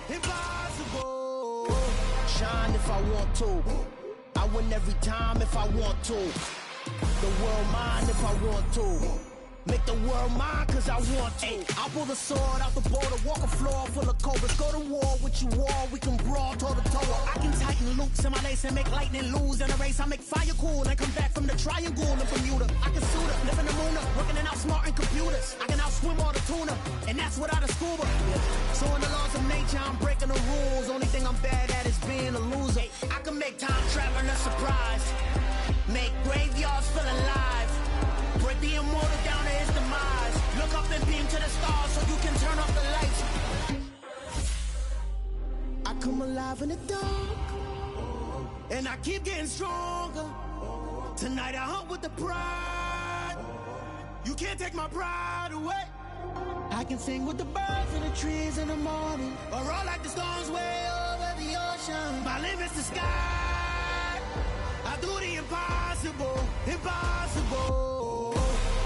Impossible. Shine if I want to. I win every time if I want to. The world mine if I want to. Make the world mine cause I want to. I'll pull the sword out the border, walk a floor full of cobras. Go to war with you all, we can brawl toe to toe. I can tighten loops in my lace and make lightning lose in a race. I make fire cool and come back from the triangle in Bermuda. I can suit up, live in the moon up, working and outsmarting computers. I can outswim all the tuna, and that's without a scuba. So in the laws of nature, I'm breaking the rules. Only thing I'm bad at is being a loser. I can make time traveling a surprise. Make graveyards feel alive. Break the immortal down to his demise. Look up and beam to the stars so you can turn off the lights. I come alive in the dark, and I keep getting stronger. Tonight I hunt with the pride. You can't take my pride away. I can sing with the birds and the trees in the morning, or roll like the storms way over the ocean. My limit's the sky. I do the impossible, impossible.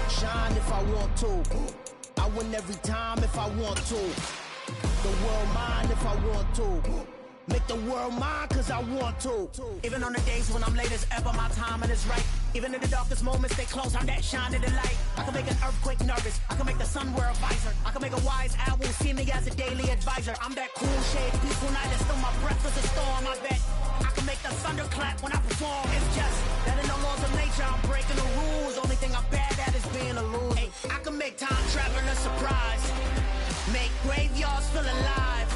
Shine if I want to. I win every time if I want to. The world mine if I want to. Make the world mine cause I want to. Even on the days when I'm late as ever, my timing is right. Even in the darkest moments, stay close, I'm that shining the light. I can make an earthquake nervous, I can make the sun wear a visor. I can make a wise owl see me as a daily advisor. I'm that cool shade, peaceful night, and still my breath is a storm. I bet I can make the thunder clap when I perform. It's just that in the laws of nature, I'm breaking the rules. Only thing I'm bad at is being a loser. Hey, I can make time traveling a surprise. Make graveyards feel alive.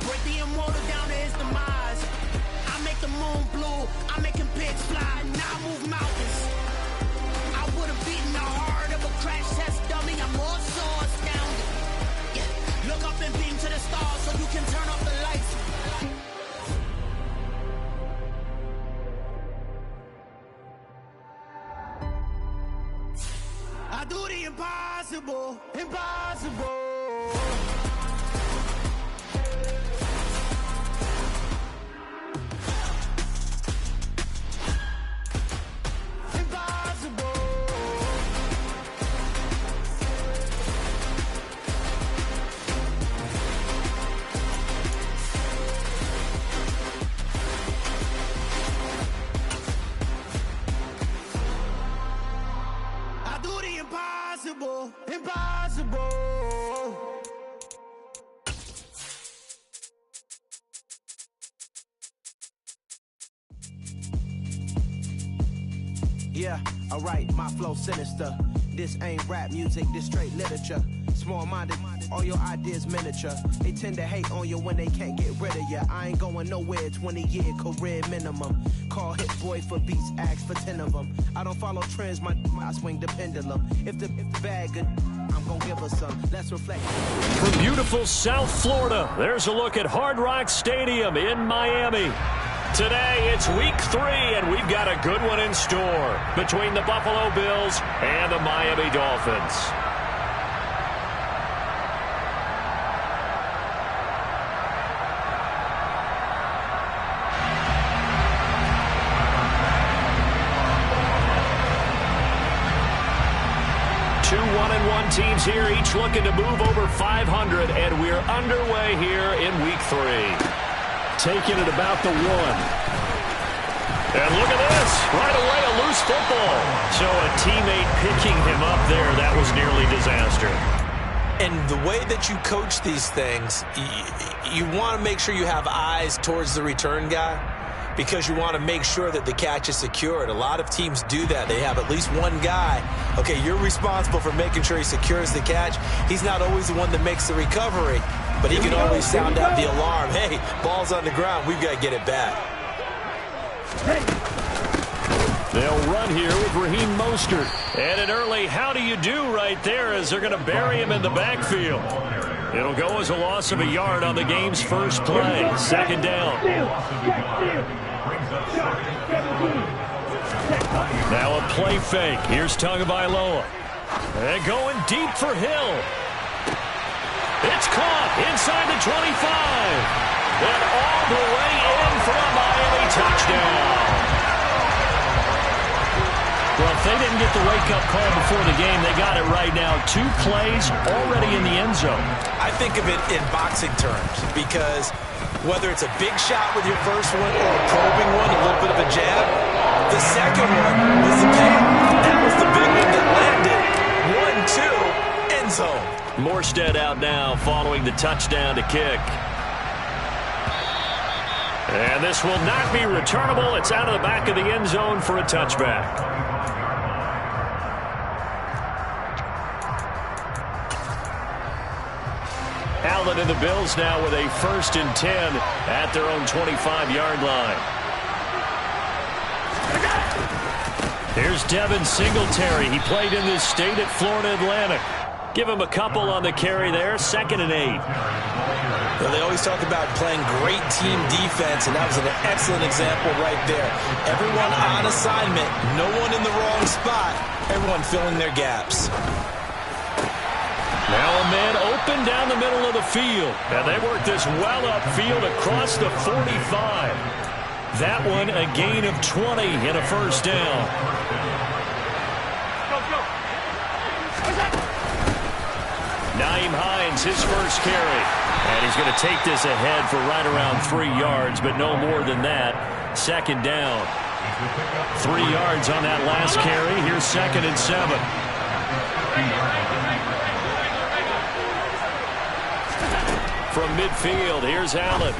Break the immortal down to his demise. I make the moon blue, I'm making pigs fly, now I move mountains. I would've beaten the heart of a crash test dummy, I'm more so astounded. Yeah. Look up and beam to the stars so you can turn off the lights. I do the impossible, impossible. Impossible, impossible. Yeah, alright, my flow sinister. This ain't rap music, this straight literature. Small-minded, all your ideas miniature. They tend to hate on you when they can't get rid of you. I ain't going nowhere, 20-year career minimum. Call Hit Boy for beats, ask for 10 of them. I don't follow trends, I swing the pendulum. If the bag good, I'm gonna give us some. Let's reflect. From beautiful South Florida, there's a look at Hard Rock Stadium in Miami. Today, it's week 3, and we've got a good one in store between the Buffalo Bills and the Miami Dolphins. Two 1-1 teams here, each looking to move over 500, and we're underway here in week 3. Taking it about the 1. And look at this. Right away, a loose football. So a teammate picking him up there, that was nearly disaster. And the way that you coach these things, you want to make sure you have eyes towards the return guy because you want to make sure that the catch is secured. A lot of teams do that. They have at least one guy. Okay, you're responsible for making sure he secures the catch. He's not always the one that makes the recovery, but he can always sound out the alarm. Hey, ball's on the ground. We've got to get it back. They'll run here with Raheem Mostert. And an early how do you do right there as they're going to bury him in the backfield. It'll go as a loss of a yard on the game's first play. Second down. Now a play fake. Here's Tagovailoa. And going deep for Hill. It's caught inside the 25. And all the way in for a Miami touchdown. Well, if they didn't get the wake-up call before the game, they got it right now. 2 plays already in the end zone. I think of it in boxing terms because whether it's a big shot with your first one or a probing one, a little bit of a jab, the second one was the payoff. That was the big one that landed. 1-2, end zone. Morstead out now following the touchdown to kick. And this will not be returnable. It's out of the back of the end zone for a touchback. Allen and the Bills now with a 1st and 10 at their own 25-yard line. Here's Devin Singletary. He played in this state at Florida Atlantic. Give him a couple on the carry there. 2nd and 8. Well, they always talk about playing great team defense, and that was an excellent example right there. Everyone on assignment, no one in the wrong spot, everyone filling their gaps. Now a man open down the middle of the field. And they work this well upfield across the 45. That one a gain of 20 and a 1st down. Nyheim Hines, his first carry. And he's going to take this ahead for right around 3 yards, but no more than that. 2nd down. 3 yards on that last carry. Here's 2nd and 7. From midfield, here's Allen.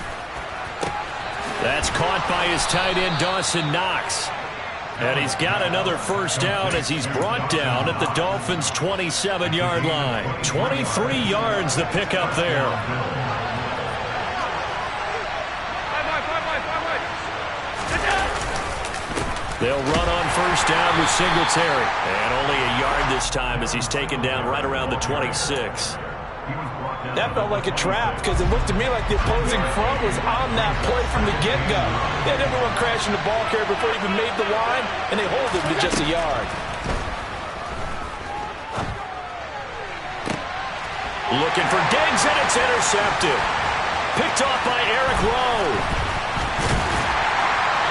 That's caught by his tight end, Dawson Knox. And he's got another 1st down as he's brought down at the Dolphins' 27-yard line. 23 yards the pickup there. They'll run on 1st down with Singletary. And only a yard this time as he's taken down right around the 26. That felt like a trap because it looked to me like the opposing front was on that play from the get-go. They had everyone crashing the ball carrier before he even made the line, and they hold him to just a yard. Looking for Diggs, and it's intercepted. Picked off by Eric Rowe.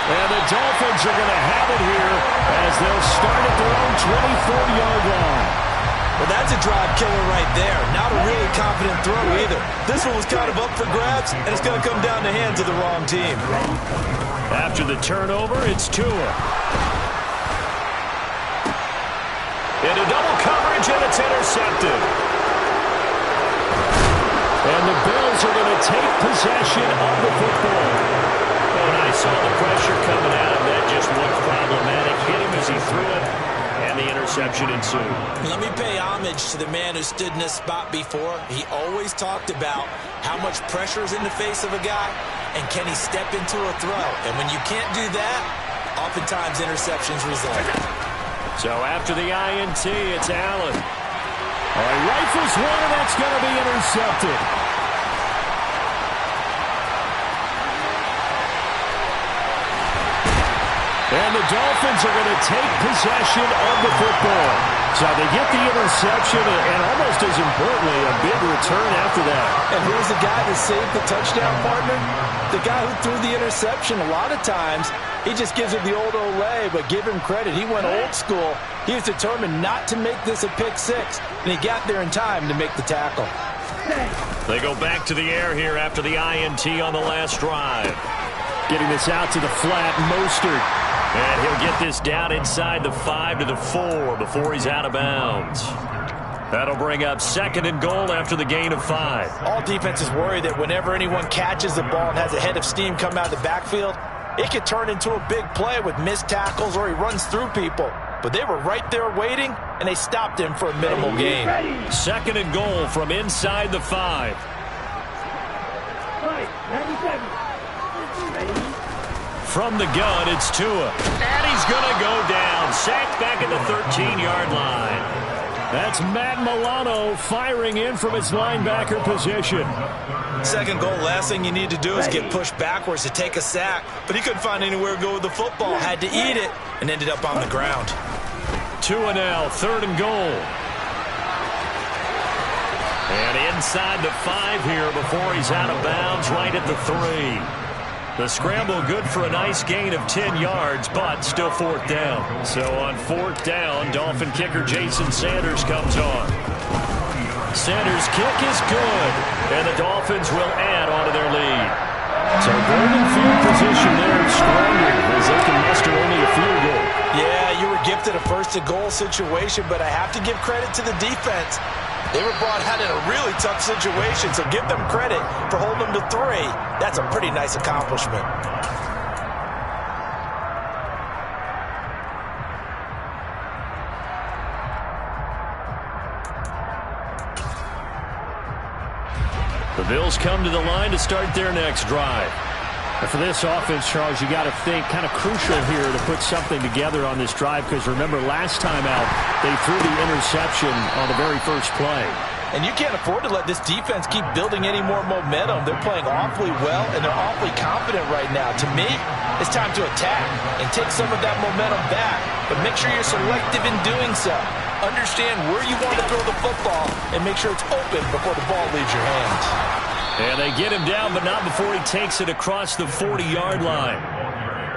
And the Dolphins are going to have it here as they'll start at their own 24-yard line. Well, that's a drive killer right there. Not a really confident throw either. This one was kind of up for grabs, and it's going to come down the hands of the wrong team. After the turnover, it's Tua. Into double coverage, and it's intercepted. And the Bills are going to take possession of the football. And I saw the pressure coming at him. That just looked problematic. Hit him as he threw it. And the interception ensued. Let me pay homage to the man who stood in this spot before. He always talked about how much pressure is in the face of a guy and can he step into a throw. And when you can't do that, oftentimes interceptions result. So after the INT, it's Allen. All right, rifles one, and that's going to be intercepted. And the Dolphins are going to take possession of the football. So they get the interception and almost as importantly, a big return after that. And who's the guy that saved the touchdown, partner? The guy who threw the interception. A lot of times, he just gives it the old Olay, but give him credit. He went old school. He was determined not to make this a pick six, and he got there in time to make the tackle. They go back to the air here after the INT on the last drive. Getting this out to the flat, Mostert. And he'll get this down inside the 5 to the 4 before he's out of bounds. That'll bring up 2nd and goal after the gain of 5. All defenses worry that whenever anyone catches the ball and has a head of steam come out of the backfield, it could turn into a big play with missed tackles or he runs through people. But they were right there waiting, and they stopped him for a minimal gain. 2nd and goal from inside the 5. From the gun, it's Tua. And he's going to go down. Sacked back at the 13-yard line. That's Matt Milano firing in from his linebacker position. 2nd goal, last thing you need to do is get pushed backwards to take a sack. But he couldn't find anywhere to go with the football. Had to eat it and ended up on the ground. Tua now, 3rd and goal. And inside the 5 here before he's out of bounds right at the 3. The scramble good for a nice gain of 10 yards, but still fourth down. So on fourth down, Dolphin kicker Jason Sanders comes on. Sanders' kick is good, and the Dolphins will add on to their lead. So golden field position there squandered as they can muster only a field goal. Yeah, you were gifted a first-and-goal situation, but I have to give credit to the defense. They were brought out in a really tough situation, so give them credit for holding them to 3. That's a pretty nice accomplishment. The Bills come to the line to start their next drive. And for this offense, Charles, you got to think kind of crucial here to put something together on this drive, because remember last time out they threw the interception on the very first play. And you can't afford to let this defense keep building any more momentum. They're playing awfully well, and they're awfully confident right now. To me, it's time to attack and take some of that momentum back, but make sure you're selective in doing so. Understand where you want to throw the football and make sure it's open before the ball leaves your hands. And they get him down, but not before he takes it across the 40-yard line.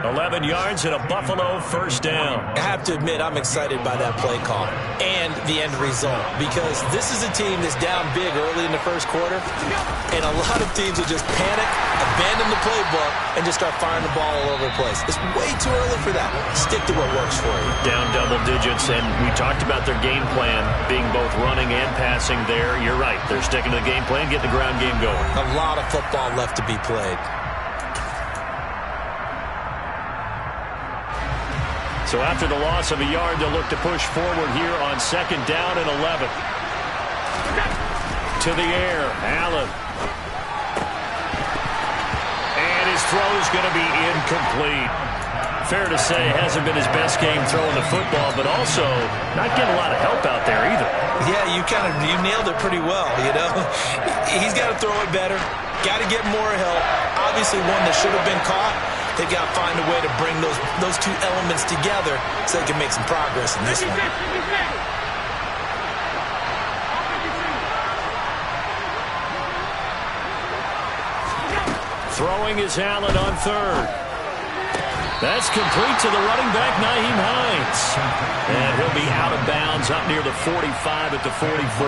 11 yards and a Buffalo first down. I have to admit, I'm excited by that play call and the end result, because this is a team that's down big early in the first quarter, and a lot of teams will just panic, abandon the playbook, and just start firing the ball all over the place. It's way too early for that. Stick to what works for you. Down double digits, and we talked about their game plan being both running and passing there. You're right. They're sticking to the game plan, getting the ground game going. A lot of football left to be played. So after the loss of a yard, they'll look to push forward here on second down and 11. To the air, Allen. And his throw is going to be incomplete. Fair to say, hasn't been his best game throwing the football, but also not getting a lot of help out there either. Yeah, you nailed it pretty well, you know. He's got to throw it better. Got to get more help. Obviously one that should have been caught. They've got to find a way to bring those two elements together so they can make some progress in this one. Throwing is Allen on third. That's complete to the running back, Nyheim Hines. And he'll be out of bounds up near the 45 at the 44.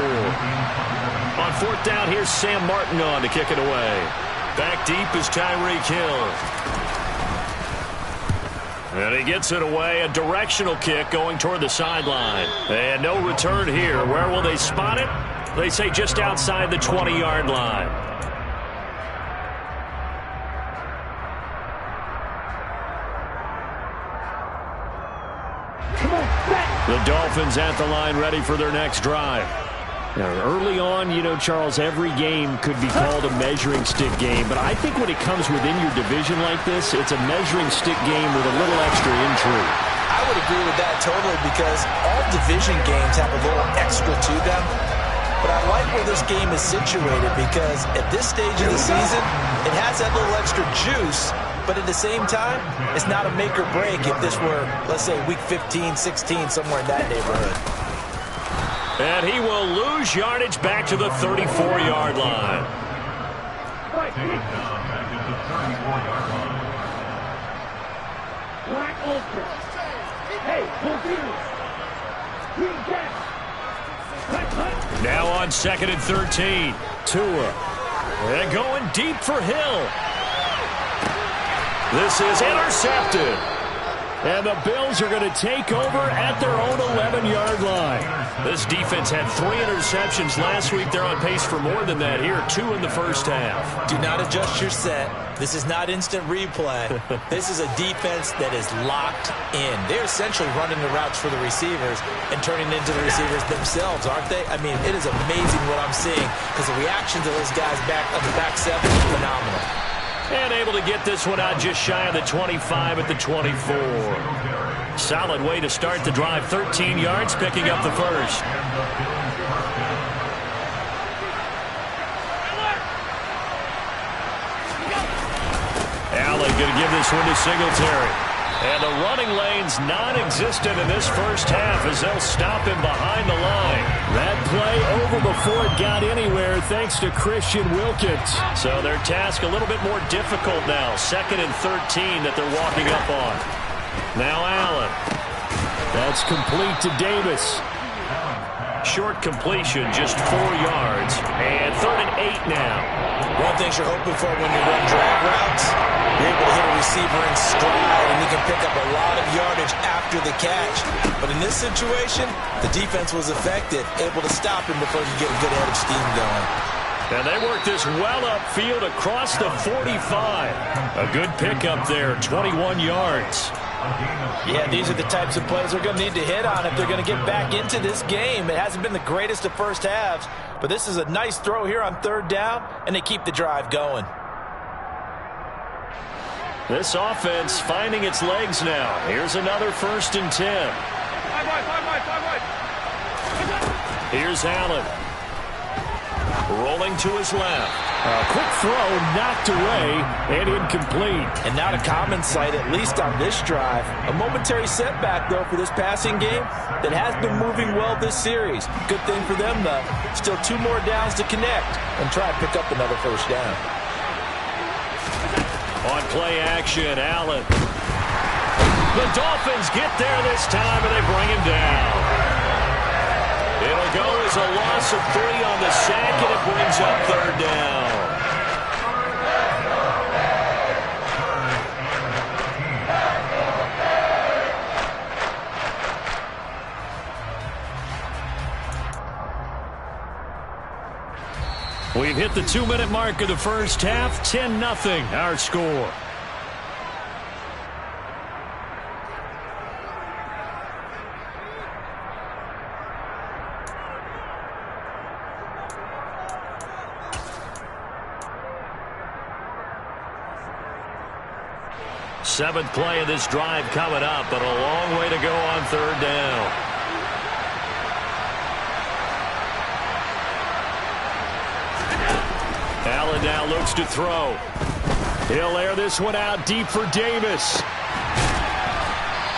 On fourth down, here's Sam Martin on to kick it away. Back deep is Tyreek Hill. And he gets it away, a directional kick going toward the sideline. And no return here. Where will they spot it? They say just outside the 20-yard line. The Dolphins at the line ready for their next drive. Now, early on, you know, Charles, every game could be called a measuring stick game. But I think when it comes within your division like this, it's a measuring stick game with a little extra intrigue. I would agree with that totally, because all division games have a little extra to them. But I like where this game is situated, because at this stage of the season, it has that little extra juice. But at the same time, it's not a make or break if this were, let's say, week 15, 16, somewhere in that neighborhood. And he will lose yardage back to the 34-yard line. Now on second and 13. Tua. And going deep for Hill. This is intercepted. And the Bills are going to take over at their own 11-yard line. This defense had 3 interceptions last week. They're on pace for more than that here. 2 in the first half. Do not adjust your set. This is not instant replay. This is a defense that is locked in. They're essentially running the routes for the receivers and turning into the receivers themselves, aren't they? I mean, it is amazing what I'm seeing, because the reaction to those guys back on the back 7 is phenomenal. And able to get this one out just shy of the 25 at the 24. Solid way to start the drive. 13 yards, picking up the first. Allen going to give this one to Singletary. And the running lane's non-existent in this first half as they'll stop him behind the line. That play over before it got anywhere thanks to Christian Wilkins. So their task a little bit more difficult now. 2nd and 13 that they're walking up on. Now Allen. That's complete to Davis. Short completion, just 4 yards. And 3rd and 8 now. One thing you're hoping for when you run drag routes, you're able to hit a receiver in stride, and you can pick up a lot of yardage after the catch. But in this situation, the defense was effective, able to stop him before you get a good head of steam going. And they work this well upfield across the 45. A good pickup there, 21 yards. Yeah, these are the types of plays they're going to need to hit on if they're going to get back into this game. It hasn't been the greatest of first halves, but this is a nice throw here on 3rd down, and they keep the drive going. This offense finding its legs now. Here's another 1st and 10. Here's Allen. Rolling to his left. A quick throw knocked away and incomplete. And not a common sight, at least on this drive. A momentary setback, though, for this passing game that has been moving well this series. Good thing for them, though. Still 2 more downs to connect and try and pick up another 1st down. On play action, Allen. The Dolphins get there this time, and they bring him down. It'll go as a loss of 3 on the sack, and it brings up 3rd down. We've hit the 2-minute mark of the first half. 10-0 our score. Seventh play of this drive coming up, but a long way to go on 3rd down. Allen now looks to throw. He'll air this one out deep for Davis.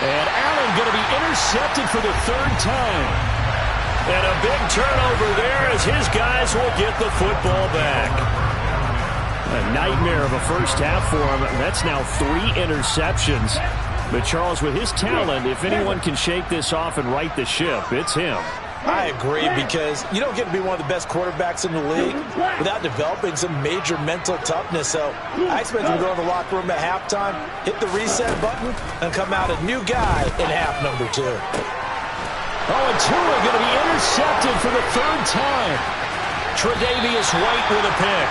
And Allen going to be intercepted for the 3rd time. And a big turnover there as his guys will get the football back. A nightmare of a first half for him. That's now 3 interceptions. But Charles, with his talent, if anyone can shake this off and right the ship, it's him. I agree, because you don't get to be one of the best quarterbacks in the league without developing some major mental toughness. So I expect him to go in the locker room at halftime, hit the reset button, and come out a new guy in half number 2. Oh, and Tua going to be intercepted for the 3rd time. Tre'Davious White with a pick.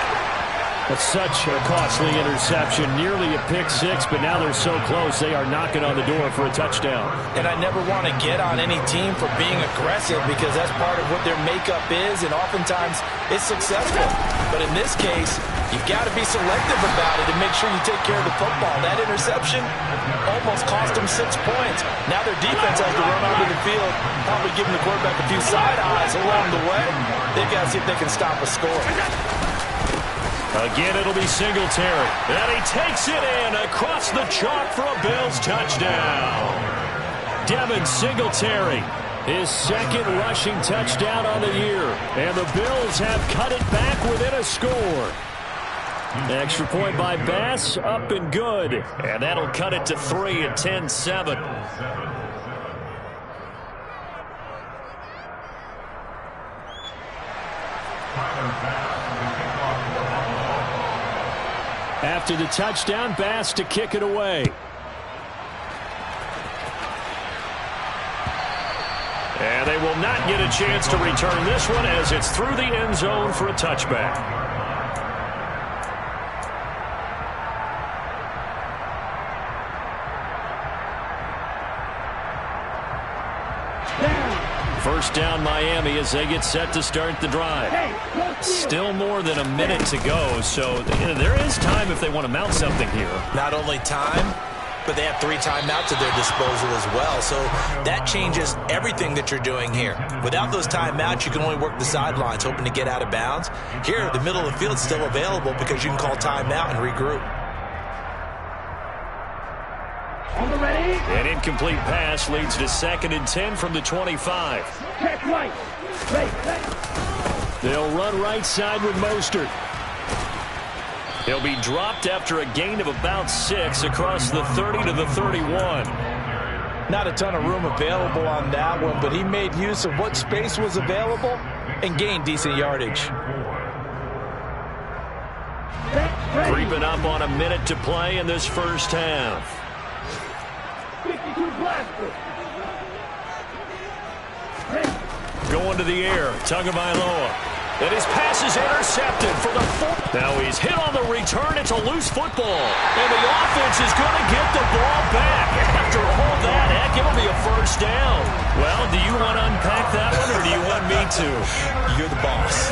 That's such a costly interception, nearly a pick-6, but now they're so close they are knocking on the door for a touchdown. And I never want to get on any team for being aggressive, because that's part of what their makeup is, and oftentimes it's successful. But in this case, you've got to be selective about it and make sure you take care of the football. That interception almost cost them 6 points. Now their defense has to run onto the field, probably giving the quarterback a few side eyes along the way. They've got to see if they can stop a score. Again, it'll be Singletary. And he takes it in across the chalk for a Bills touchdown. Devin Singletary, his 2nd rushing touchdown on the year. And the Bills have cut it back within a score. Extra point by Bass, up and good. And that'll cut it to 3 at 10-7. After the touchdown, Bass to kick it away. And they will not get a chance to return this one as it's through the end zone for a touchback. First down Miami as they get set to start the drive. Still more than a minute to go, so there is time if they want to mount something here. Not only time, but they have 3 timeouts at their disposal as well. So that changes everything that you're doing here. Without those timeouts, you can only work the sidelines, hoping to get out of bounds. Here, the middle of the field is still available because you can call timeout and regroup. An incomplete pass leads to 2nd and 10 from the 25. They'll run right side with Mostert. He'll be dropped after a gain of about 6 across the 30 to the 31. Not a ton of room available on that one, but he made use of what space was available and gained decent yardage. Creeping up on a minute to play in this first half. 52 blaster. Going to the air, Tagovailoa. And his pass is intercepted for the fourth. Now he's hit on the return. It's a loose football. And the offense is going to get the ball back. After all that, heck, it'll be a first down. Well, do you want to unpack that one, or do you want me to? You're the boss.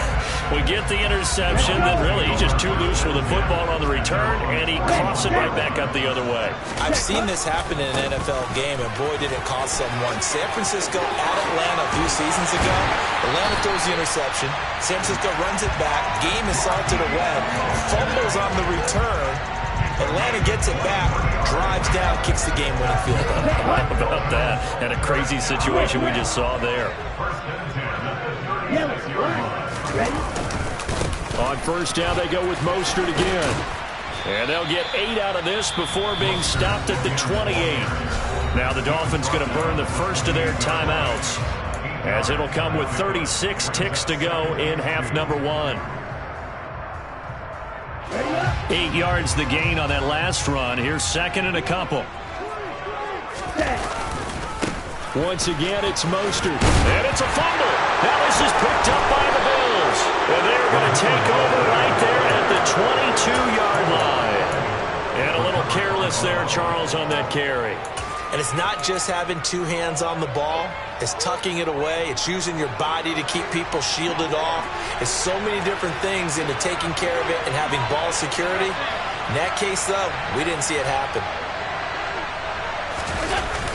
We get the interception, then really he's just too loose with the football on the return, and he coughs it right back up the other way. I've seen this happen in an NFL game, and boy, did it cost someone. San Francisco at Atlanta a few seasons ago. Atlanta throws the interception. San Francisco runs it back. Game is salted away. Fumbles on the return. Atlanta gets it back, drives down, kicks the game-winning field goal. How about that? And a crazy situation we just saw there. On first down, they go with Mostert again. And they'll get 8 out of this before being stopped at the 28. Now the Dolphins going to burn the first of their timeouts, as it'll come with 36 ticks to go in half number 1. 8 yards the gain on that last run. Here's second and a couple. Once again, it's Mostert. And it's a fumble. Now this is picked up by the Bills. And they're going to take over right there at the 22-yard line. And a little careless there, Charles, on that carry. And it's not just having 2 hands on the ball. It's tucking it away. It's using your body to keep people shielded off. It's so many different things into taking care of it and having ball security. In that case, though, we didn't see it happen.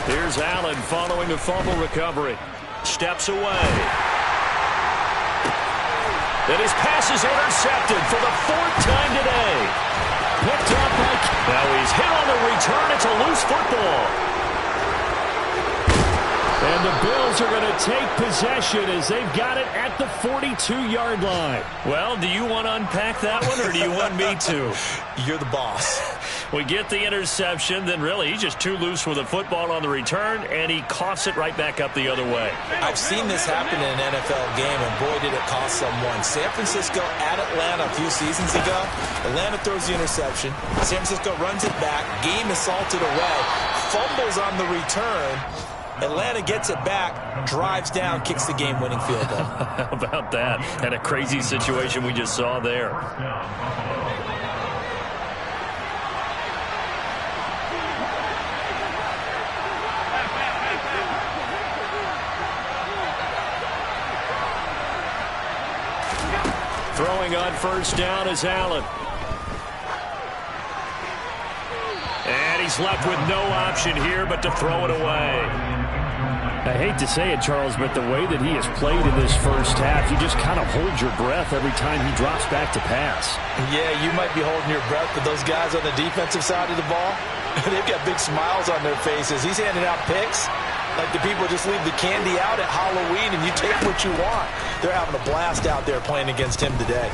Here's Allen following the fumble recovery. Steps away. And his pass is intercepted for the 4th time today. Picked up by... Now he's hit on the return. It's a loose football. And the Bills are going to take possession as they've got it at the 42-yard line. Well, do you want to unpack that one, or do you want me to? You're the boss. We get the interception, then really he's just too loose with the football on the return, and he coughs it right back up the other way. I've seen this happen in an NFL game, and boy, did it cost someone. San Francisco at Atlanta a few seasons ago. Atlanta throws the interception. San Francisco runs it back. Game is salted away. Fumbles on the return. Atlanta gets it back, drives down, kicks the game-winning field goal. How about that? And a crazy situation we just saw there. Throwing on first down is Allen. And he's left with no option here but to throw it away. I hate to say it, Charles, but the way that he has played in this first half, you just kind of hold your breath every time he drops back to pass. Yeah, you might be holding your breath, but those guys on the defensive side of the ball, they've got big smiles on their faces. He's handing out picks like the people just leave the candy out at Halloween and you take what you want. They're having a blast out there playing against him today.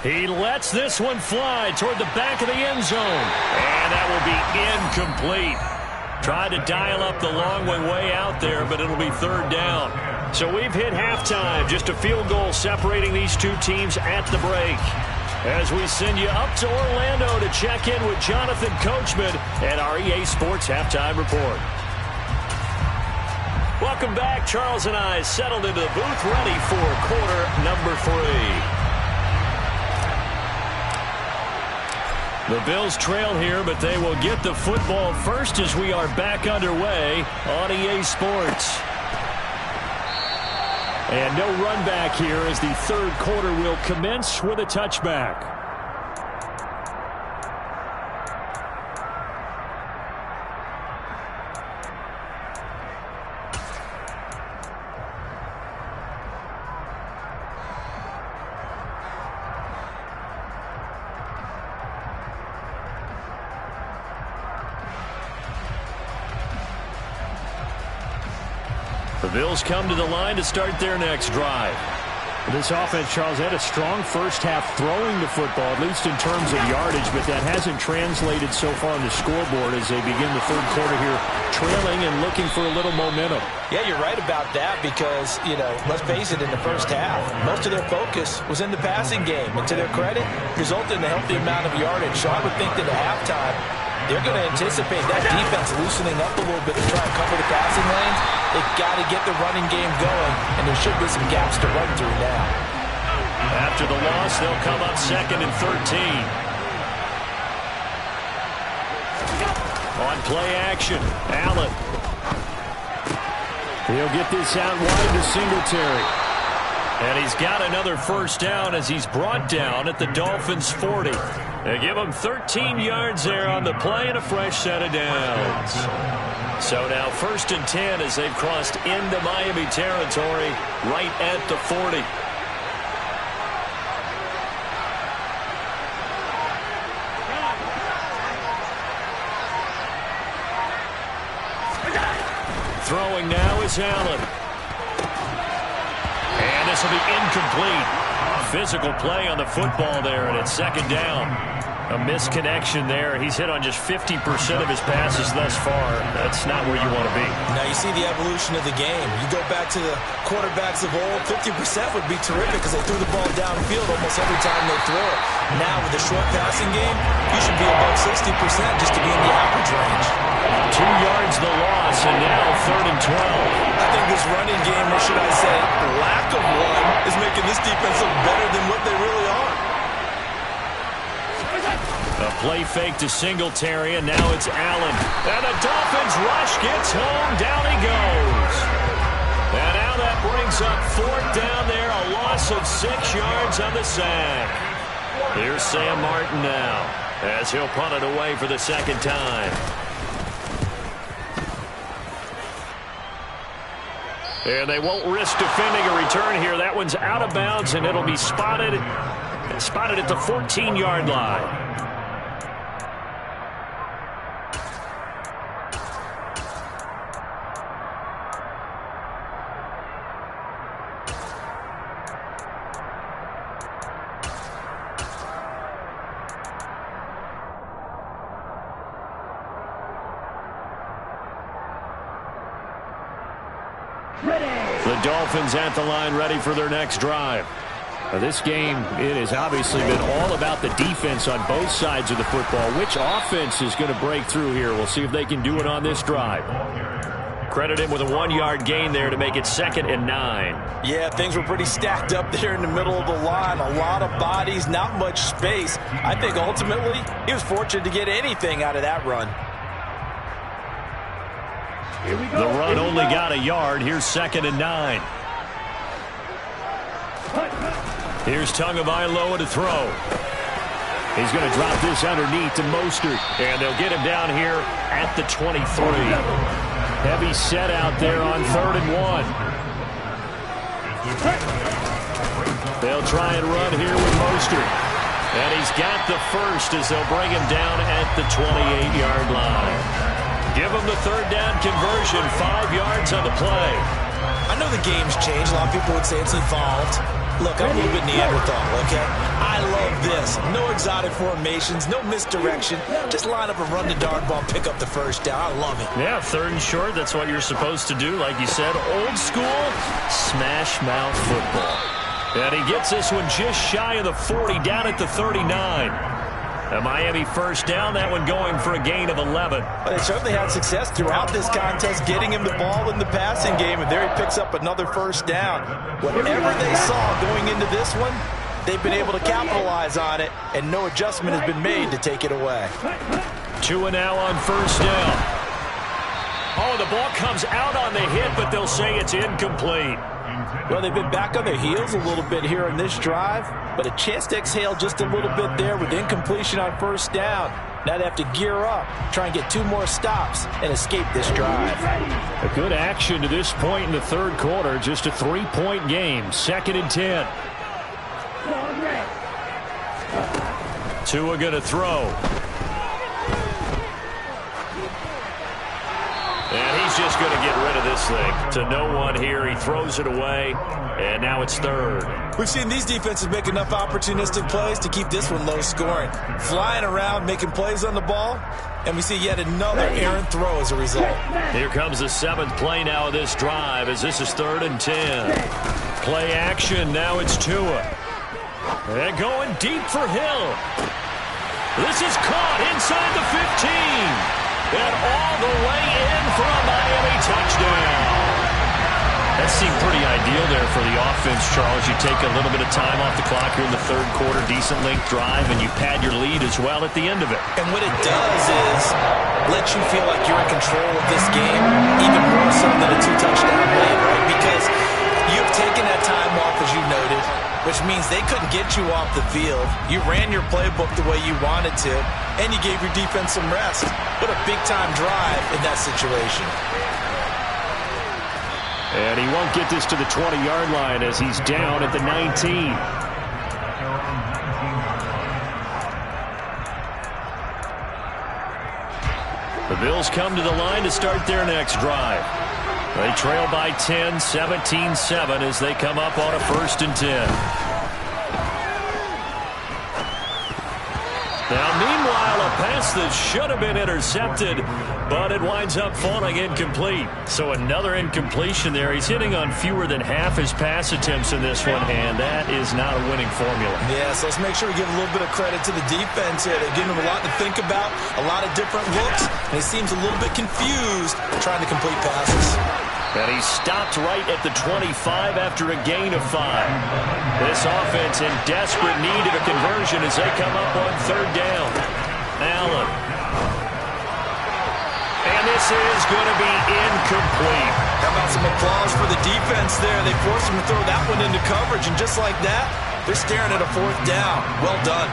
He lets this one fly toward the back of the end zone. And that will be incomplete. Tried to dial up the long way out there, but it'll be 3rd down. So we've hit halftime. Just a field goal separating these two teams at the break. As we send you up to Orlando to check in with Jonathan Coachman at our EA Sports Halftime Report. Welcome back. Charles and I settled into the booth, ready for quarter number 3. The Bills trail here, but they will get the football first as we are back underway on EA Sports. And no run back here as the 3rd quarter will commence with a touchback. The Bills come to the line to start their next drive. This offense, Charles, had a strong first half throwing the football, at least in terms of yardage, but that hasn't translated so far on the scoreboard as they begin the third quarter here, trailing and looking for a little momentum. Yeah, you're right about that because, let's face it, in the first half, most of their focus was in the passing game. And to their credit, resulted in a healthy amount of yardage. So I would think that at halftime, they're going to anticipate that defense loosening up a little bit to try and cover the passing lanes. They've got to get the running game going, and there should be some gaps to run through now. After the loss, they'll come up 2nd and 13. On play action, Allen. He'll get this out wide to Singletary. And he's got another first down as he's brought down at the Dolphins' 40. They give him 13 yards there on the play and a fresh set of downs. So now 1st and 10 as they've crossed into Miami territory right at the 40. Throwing now is Allen. And this will be incomplete. Physical play on the football there, and it's 2nd down. A misconnection there. He's hit on just 50% of his passes thus far. That's not where you want to be. Now you see the evolution of the game. You go back to the quarterbacks of old, 50% would be terrific because they threw the ball downfield almost every time they throw it. Now with the short passing game, you should be above 60% just to be in the average range. 2 yards the loss, and now 3rd and 12. I think this running game, or should I say lack of one, is making this defense look better than what they really are. A play fake to Singletary, and now it's Allen. And the Dolphins rush gets home. Down he goes. And now that brings up 4th down there. A loss of 6 yards on the sack. Here's Sam Martin now as he'll punt it away for the 2nd time. And they won't risk defending a return here. That one's out of bounds, and it'll be spotted at the 14-yard line. The Dolphins at the line, ready for their next drive. This game, it has obviously been all about the defense on both sides of the football. Which offense is going to break through here? We'll see if they can do it on this drive. Credit him with a 1-yard gain there to make it 2nd and 9. Yeah, things were pretty stacked up there in the middle of the line. A lot of bodies, not much space. I think ultimately he was fortunate to get anything out of that run. The run only got a yard. Here's 2nd and 9. Here's Tagovailoa to throw. He's going to drop this underneath to Mostert. And they'll get him down here at the 23. Heavy set out there on 3rd and 1. They'll try and run here with Mostert. And he's got the first as they'll bring him down at the 28-yard line. Give him the 3rd down conversion, 5 yards on the play. I know the game's changed. A lot of people would say it's evolved. Look, I'm a little bit Neanderthal, okay? I love this. No exotic formations, no misdirection. Just line up and run the darn ball, pick up the first down. I love it. Yeah, 3rd and short, that's what you're supposed to do. Like you said, old school, smash mouth football. And he gets this one just shy of the 40, down at the 39. A Miami first down, that one going for a gain of 11. But they certainly had success throughout this contest, getting him the ball in the passing game, and there he picks up another first down. Whatever they saw going into this one, they've been able to capitalize on it, and no adjustment has been made to take it away. 2 and now on first down. Oh, the ball comes out on the hit, but they'll say it's incomplete. Well, they've been back on their heels a little bit here in this drive, but a chance to exhale just a little bit there with incompletion on first down. Now they have to gear up, try and get 2 more stops, and escape this drive. A good action to this point in the 3rd quarter. Just a 3-point game. 2nd and 10. Tua going to throw. And he's he's just going to get rid of this thing. To no one here. He throws it away, and now it's third. We've seen these defenses make enough opportunistic plays to keep this one low scoring. Flying around, making plays on the ball, and we see yet another errant throw as a result. Here comes the 7th play now of this drive as this is 3rd and 10. Play action. Now it's Tua. And going deep for Hill. This is caught inside the 15. And all the way in for a Miami touchdown. That seemed pretty ideal there for the offense, Charles. You take a little bit of time off the clock here in the 3rd quarter, decent length drive, and you pad your lead as well at the end of it. And what it does is let you feel like you're in control of this game, even more so than a 2-touchdown lead, right? Because you've taken that time off, as you noted, which means they couldn't get you off the field. You ran your playbook the way you wanted to, and you gave your defense some rest. What a big-time drive in that situation. And he won't get this to the 20-yard line as he's down at the 19. The Bills come to the line to start their next drive. They trail by 10, 17-7 as they come up on a 1st and 10. Now, meanwhile, a pass that should have been intercepted, but it winds up falling incomplete. So another incompletion there. He's hitting on fewer than half his pass attempts in this one, and that is not a winning formula. Yeah, so let's make sure we give a little bit of credit to the defense here. They're giving him a lot to think about, a lot of different looks, and he seems a little bit confused trying to complete passes. And he stopped right at the 25 after a gain of 5. This offense in desperate need of a conversion as they come up on 3rd down. Allen. And this is going to be incomplete. How about some applause for the defense there? They forced him to throw that one into coverage, and just like that, they're staring at a 4th down. Well done.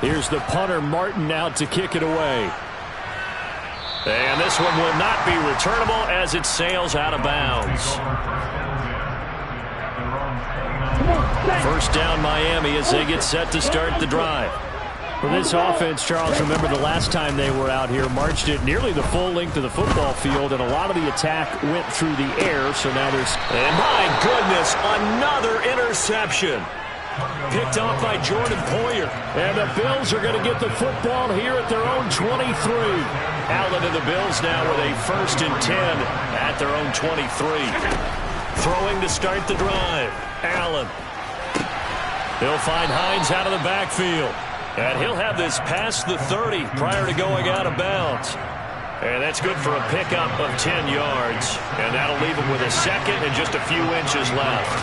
Here's the punter, Martin, out to kick it away. And this one will not be returnable as it sails out of bounds. 1st down Miami as they get set to start the drive. For this offense, Charles, remember the last time they were out here, marched it nearly the full length of the football field, and a lot of the attack went through the air, so now there's... And my goodness, another interception. Picked off by Jordan Poyer. And the Bills are going to get the football here at their own 23. Allen and the Bills now with a 1st and 10 at their own 23. Throwing to start the drive. Allen. He'll find Hines out of the backfield. And he'll have this past the 30 prior to going out of bounds. And that's good for a pickup of 10 yards. And that'll leave him with a 2nd and just a few inches left.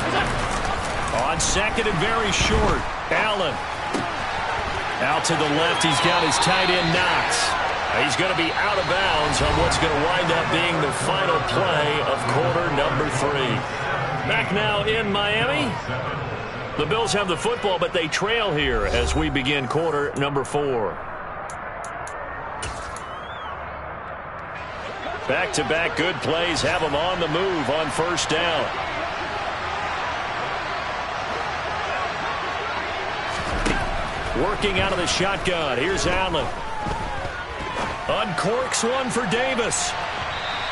On 2nd and very short, Allen. Out to the left, he's got his tight end Knox. He's going to be out of bounds on what's going to wind up being the final play of quarter number 3. Back now in Miami. The Bills have the football, but they trail here as we begin quarter number 4. Back-to-back good plays have them on the move on 1st down. Working out of the shotgun. Here's Allen. Uncorks one for Davis.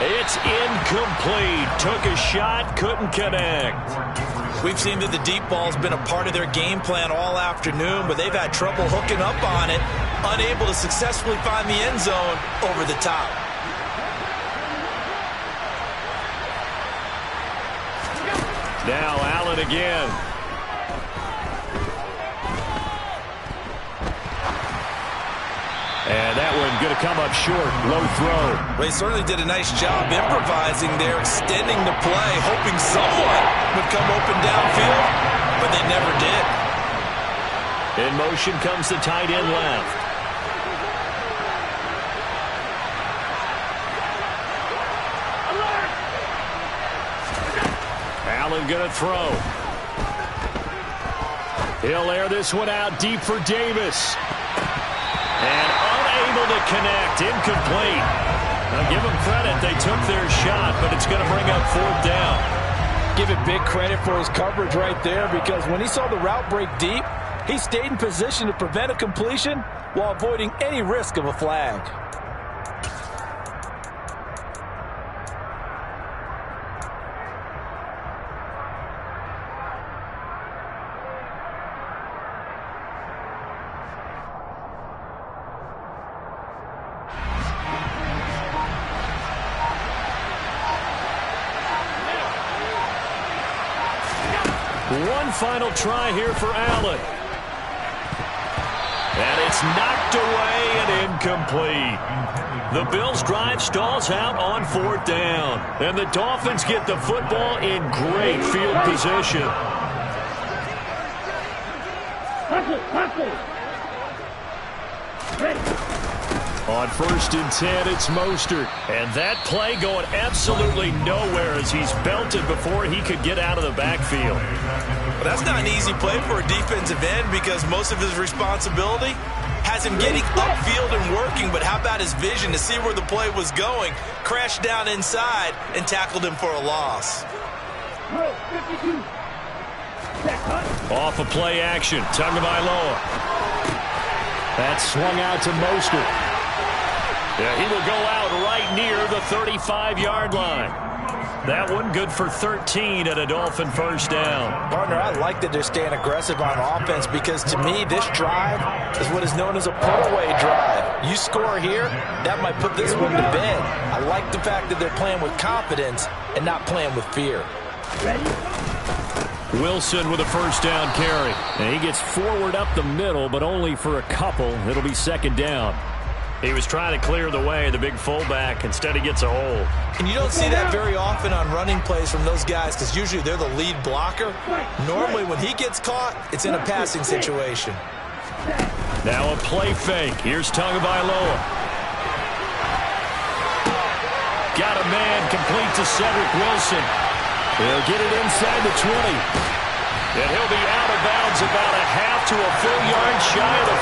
It's incomplete. Took a shot, couldn't connect. We've seen that the deep ball's been a part of their game plan all afternoon, but they've had trouble hooking up on it, unable to successfully find the end zone over the top. Now Allen again. And that one going to come up short. Low throw. Well, he certainly did a nice job improvising there, extending the play, hoping someone would come open downfield, but they never did. In motion comes the tight end left. Allen going to throw. He'll air this one out deep for Davis. And unable to connect. Incomplete. Now give them credit. They took their shot, but it's going to bring up 4th down. Give it big credit for his coverage right there, because when he saw the route break deep, He stayed in position to prevent a completion while avoiding any risk of a flag. One final try here for Allen. And it's knocked away and incomplete. The Bills' drive stalls out on 4th down. And the Dolphins get the football in great field position. On 1st and 10, it's Mostert. And that play going absolutely nowhere as he's belted before he could get out of the backfield. Well, that's not an easy play for a defensive end because most of his responsibility has him getting upfield and working. But how about his vision to see where the play was going? Crashed down inside and tackled him for a loss. Off of play action, Tagovailoa. That swung out to Mostert. Yeah, he will go out right near the 35-yard line. That one good for 13 at a Dolphin 1st down. Partner, I like that they're staying aggressive on offense because to me this drive is what is known as a put-away drive. You score here, that might put this one to bed. I like the fact that they're playing with confidence and not playing with fear. Wilson with a 1st down carry. And he gets forward up the middle, but only for a couple. It'll be 2nd down. He was trying to clear the way, the big fullback. Instead, he gets a hole. And you don't see that very often on running plays from those guys because usually they're the lead blocker. Normally, when he gets caught, it's in a passing situation. Now a play fake. Here's Tagovailoa. Got a man complete to Cedric Wilson. He'll get it inside the 20. And he'll be out of bounds about a half to a full yard shy of the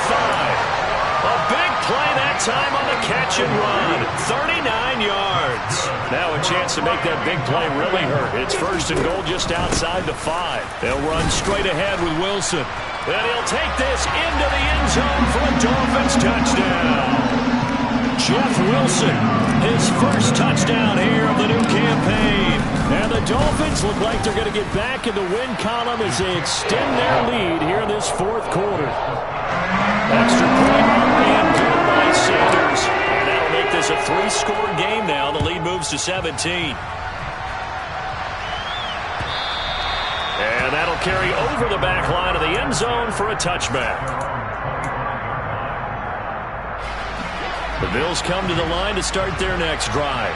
5. A big play that time on the catch and run. 39 yards. Now a chance to make that big play really hurt. It's 1st and goal just outside the 5. They'll run straight ahead with Wilson. And he'll take this into the end zone for a Dolphins touchdown. Jeff Wilson, his 1st touchdown here of the new campaign. And the Dolphins look like they're going to get back in the win column as they extend their lead here in this 4th quarter. Extra point and good by Sanders. And that'll make this a 3-score game now. The lead moves to 17. And that'll carry over the back line of the end zone for a touchback. The Bills come to the line to start their next drive.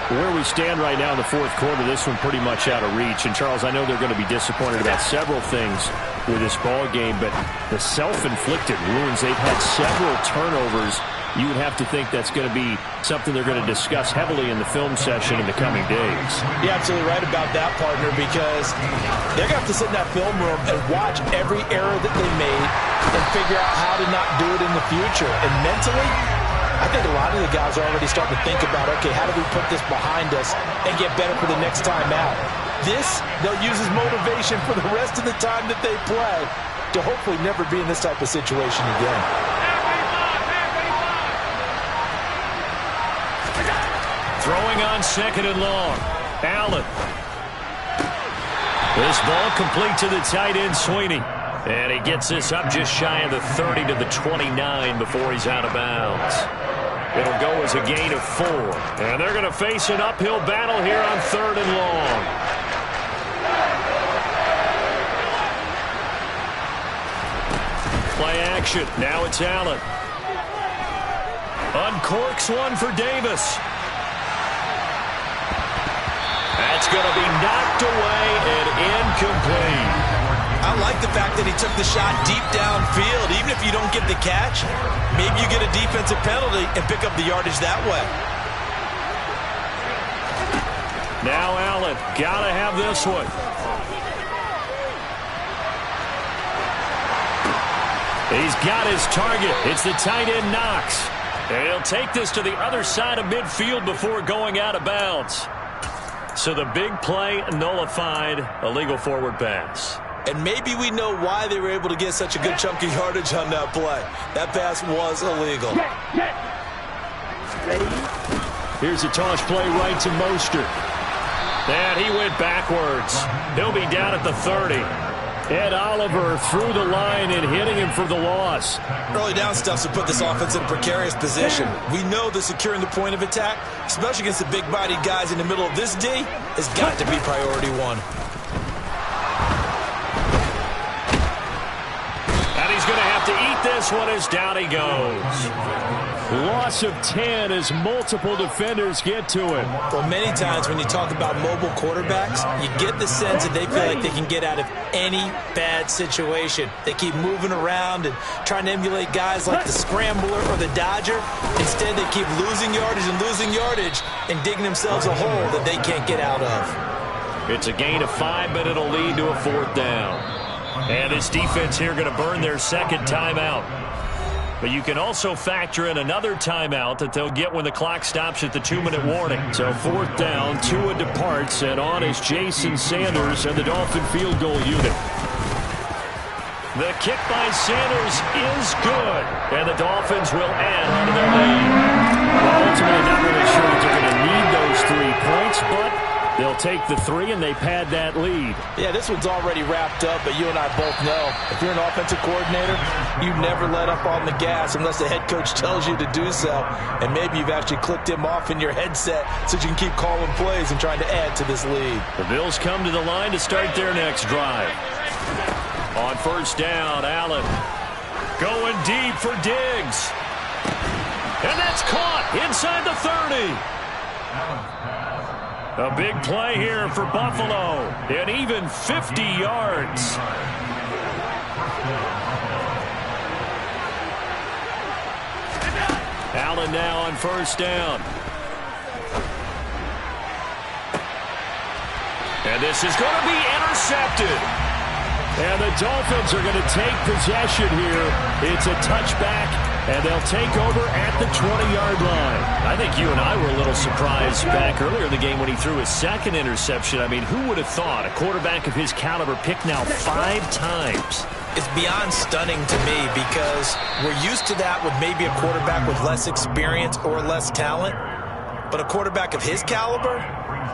Where we stand right now in the 4th quarter, this one pretty much out of reach. And, Charles, I know they're going to be disappointed about several things with this ball game, but the self-inflicted wounds, they've had several turnovers. You would have to think that's going to be something they're going to discuss heavily in the film session in the coming days. You're absolutely right about that, partner, because they're going to have to sit in that film room and watch every error that they made and figure out how to not do it in the future. And mentally, I think a lot of the guys are already starting to think about, okay, how do we put this behind us and get better for the next time out? This, they'll use as motivation for the rest of the time that they play to hopefully never be in this type of situation again. Throwing on 2nd and long. Allen. This ball complete to the tight end, Sweeney. And he gets this up just shy of the 30 to the 29 before he's out of bounds. It'll go as a gain of 4. And they're going to face an uphill battle here on 3rd and long. Play action. Now it's Allen. Uncorks one for Davis. That's going to be knocked away and incomplete. I like the fact that he took the shot deep downfield. Even if you don't get the catch, maybe you get a defensive penalty and pick up the yardage that way. Now Allen, got to have this one. He's got his target. It's the tight end Knox. And he'll take this to the other side of midfield before going out of bounds. So the big play nullified, a legal forward pass. And maybe we know why they were able to get such a good chunk of yardage on that play. That pass was illegal. Here's a toss play right to Mostert. And he went backwards. He'll be down at the 30. Ed Oliver through the line and hitting him for the loss. Early down stuff to put this offense in a precarious position. We know that securing the point of attack, especially against the big-bodied guys in the middle of this D, has got to be priority one. And he's going to have to eat this one as down he goes. Loss of 10 as multiple defenders get to him. Well, many times when you talk about mobile quarterbacks, you get the sense that they feel like they can get out of any bad situation. They keep moving around and trying to emulate guys like the Scrambler or the Dodger. Instead, they keep losing yardage and digging themselves a hole that they can't get out of. It's a gain of 5, but it'll lead to a 4th down. And this defense here going to burn their second timeout. But you can also factor in another timeout that they'll get when the clock stops at the 2-minute warning. So 4th down, Tua departs, and on is Jason Sanders and the Dolphin field goal unit. The kick by Sanders is good, and the Dolphins will add on to their lead. Well, ultimately, not really sure that they're going to need those 3 points, but they'll take the 3 and they pad that lead. Yeah, this one's already wrapped up, but you and I both know if you're an offensive coordinator, you never let up on the gas unless the head coach tells you to do so. And maybe you've actually clicked him off in your headset so you can keep calling plays and trying to add to this lead. The Bills come to the line to start their next drive. On 1st down, Allen going deep for Diggs. And that's caught inside the 30. A big play here for Buffalo, and even 50 yards. Allen now on 1st down. And this is going to be intercepted. And the Dolphins are going to take possession here. It's a touchback, and they'll take over at the 20-yard line. I think you and I were a little surprised back earlier in the game when he threw his second interception. I mean, who would have thought a quarterback of his caliber picked now 5 times? It's beyond stunning to me because we're used to that with maybe a quarterback with less experience or less talent. But a quarterback of his caliber,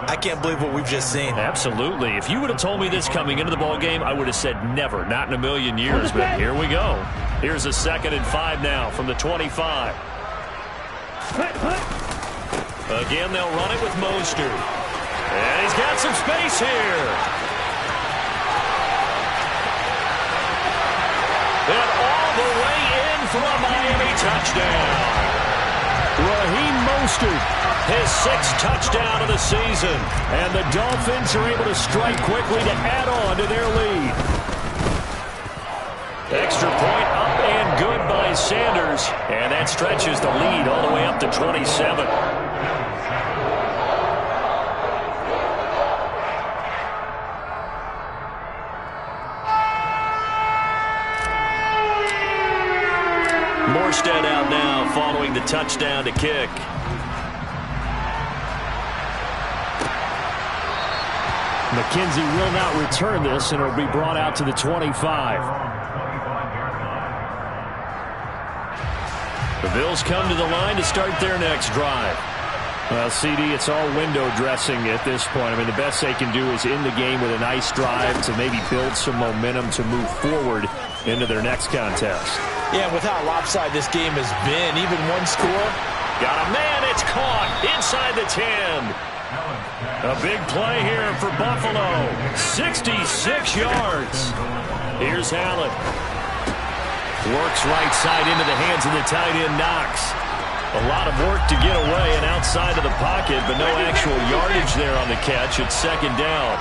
I can't believe what we've just seen. Absolutely. If you would have told me this coming into the ball game, I would have said never, not in a million years. But here we go. Here's a 2nd and 5 now from the 25. Again, they'll run it with Mostert. And he's got some space here. And all the way in for a Miami touchdown. Raheem Mostert, his 6th touchdown of the season. And the Dolphins are able to strike quickly to add on to their lead. Extra point up and good by Sanders. And that stretches the lead all the way up to 27. Morstead out now following the touchdown to kick. McKenzie will not return this, and it'll be brought out to the 25. The Bills come to the line to start their next drive. Well, CD, it's all window dressing at this point. I mean, the best they can do is end the game with a nice drive to maybe build some momentum to move forward into their next contest. Yeah, with how lopsided this game has been, even one score. Got a man, it's caught inside the 10. A big play here for Buffalo. 66 yards. Here's Allen. Works right side into the hands of the tight end, Knox. A lot of work to get away and outside of the pocket, but no actual yardage there on the catch. It's 2nd down.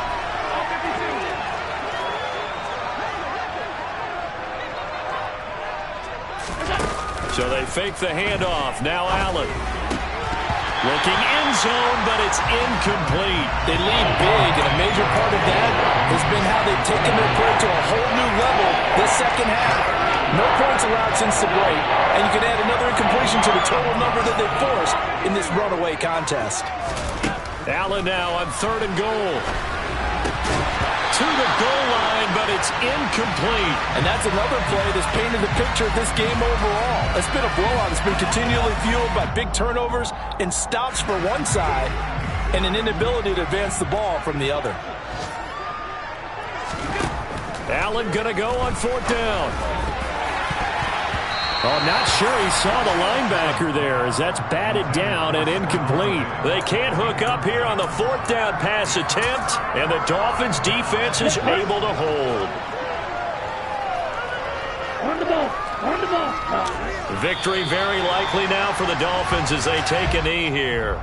So they fake the handoff. Now Allen. Looking end zone, but it's incomplete. They lead big, and a major part of that has been how they've taken their play to a whole new level this second half. No points allowed since the break, and you can add another incompletion to the total number that they forced in this runaway contest. Allen now on 3rd and goal. to the goal line, but it's incomplete. And that's another play that's painted the picture of this game overall. It's been a blowout. It's been continually fueled by big turnovers and stops for one side and an inability to advance the ball from the other. Allen going to go on fourth down. Oh, not sure he saw the linebacker there as that's batted down and incomplete. They can't hook up here on the fourth down pass attempt, and the Dolphins' defense is able to hold. Victory very likely now for the Dolphins as they take a knee here.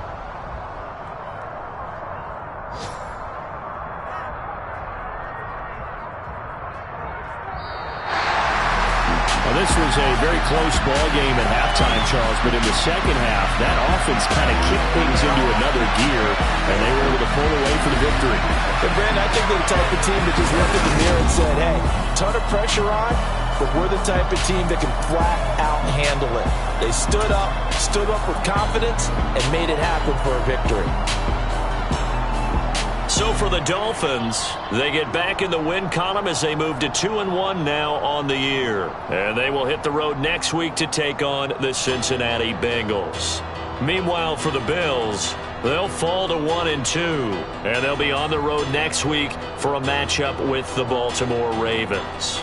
This was a very close ball game at halftime, Charles, but in the second half, that offense kind of kicked things into another gear, and they were able to pull away for the victory. But, Brandon, I think they're the type of team that just looked in the mirror and said, hey, ton of pressure on, but we're the type of team that can flat out handle it. They stood up with confidence, and made it happen for a victory. So for the Dolphins, they get back in the win column as they move to 2-1 now on the year. And they will hit the road next week to take on the Cincinnati Bengals. Meanwhile, for the Bills, they'll fall to 1-2. And they'll be on the road next week for a matchup with the Baltimore Ravens.